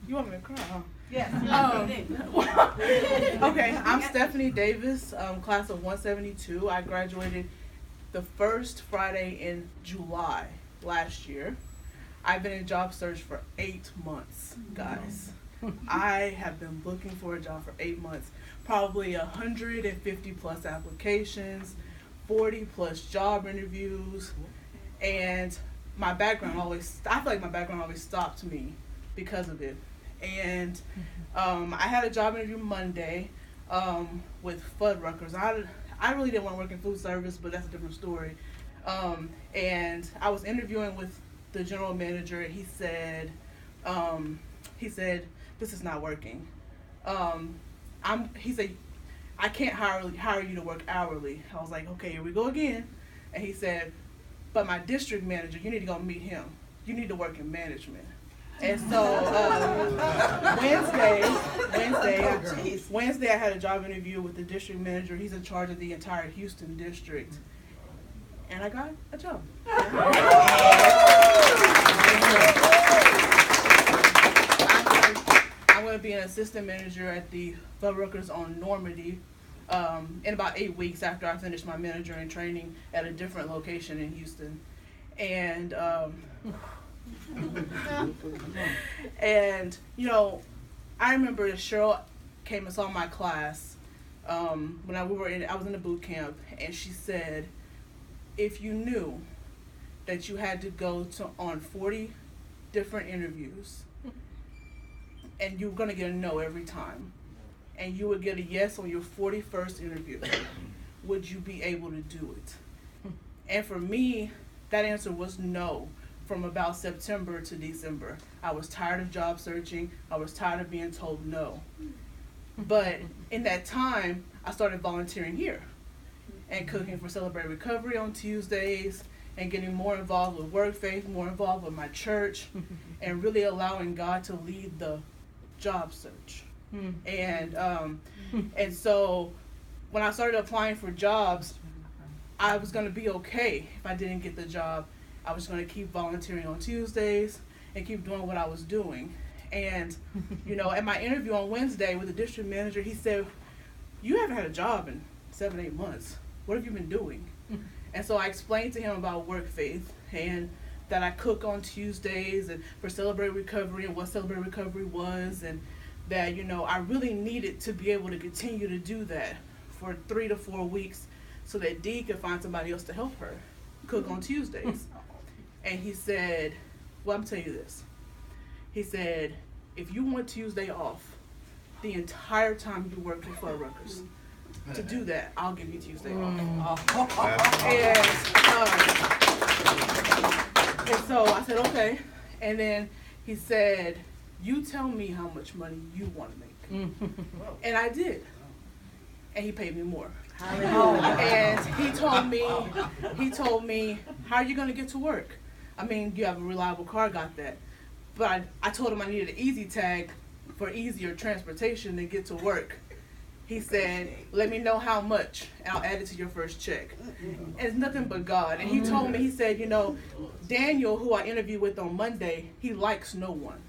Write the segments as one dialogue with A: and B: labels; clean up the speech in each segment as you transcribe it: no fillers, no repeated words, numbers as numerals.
A: You want me to cry, huh?
B: Yes.
A: Okay, I'm Stephanie Davis, class of 172. I graduated the first Friday in July last year. I've been in job search for 8 months, guys. I have been looking for a job for 8 months. Probably 150 plus applications, 40 plus job interviews, and my background I feel like my background always stopped me because of it. And I had a job interview Monday with Fuddruckers. I really didn't want to work in food service, but that's a different story. And I was interviewing with the general manager, and he said, this is not working. He said, I can't hire you to work hourly. I was like, okay, here we go again. And he said, but my district manager, you need to go meet him. You need to work in management. And so Wednesday, I had a job interview with the district manager. He's in charge of the entire Houston district, and I got a job. I'm going to be an assistant manager at the Fuddruckers on Normandy in about 8 weeks after I finish my mentoring training at a different location in Houston. And and I remember Cheryl came and saw my class when I was in the boot camp, and she said, if you knew that you had to go on 40 different interviews and you were going to get a no every time, and you would get a yes on your 41st interview, would you be able to do it? And for me, that answer was no. From about September to December, I was tired of job searching. I was tired of being told no. But in that time, I started volunteering here and cooking for Celebrate Recovery on Tuesdays and getting more involved with Work Faith, more involved with my church, and really allowing God to lead the job search. And so when I started applying for jobs, I was going to be okay if I didn't get the job. I was going to keep volunteering on Tuesdays and keep doing what I was doing. And, at my interview on Wednesday with the district manager, he said, you haven't had a job in 7-8 months. What have you been doing? And so I explained to him about Work Faith and that I cook on Tuesdays and for Celebrate Recovery and what Celebrate Recovery was, and that, I really needed to be able to continue to do that for 3 to 4 weeks so that Dee could find somebody else to help her cook on Tuesdays. And he said, well, I'm telling you this. He said, if you want Tuesday off the entire time you work for Fuddruckers, to do that, I'll give you Tuesday off. And so I said, okay. And then he said, you tell me how much money you want to make. And I did. And he paid me more. And he told me, how are you going to get to work? I mean, you have a reliable car, got that. But I told him I needed an easy tag for easier transportation to get to work. He said, let me know how much, and I'll add it to your first check. And it's nothing but God. And he told me, he said, Daniel, who I interviewed with on Monday, he likes no one.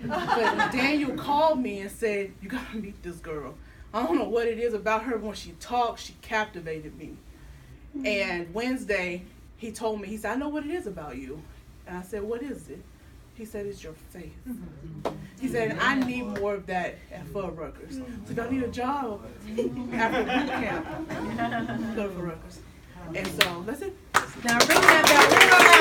A: But Daniel called me and said, you got to meet this girl. I don't know what it is about her. When she talks, she captivated me. And Wednesday, he told me, he said, I know what it is about you. And I said, what is it? He said, it's your faith. He said, I need more of that at Fuddruckers. So if I need a job after boot camp, go to Fuddruckers. And so that's it.
B: Now bring that back.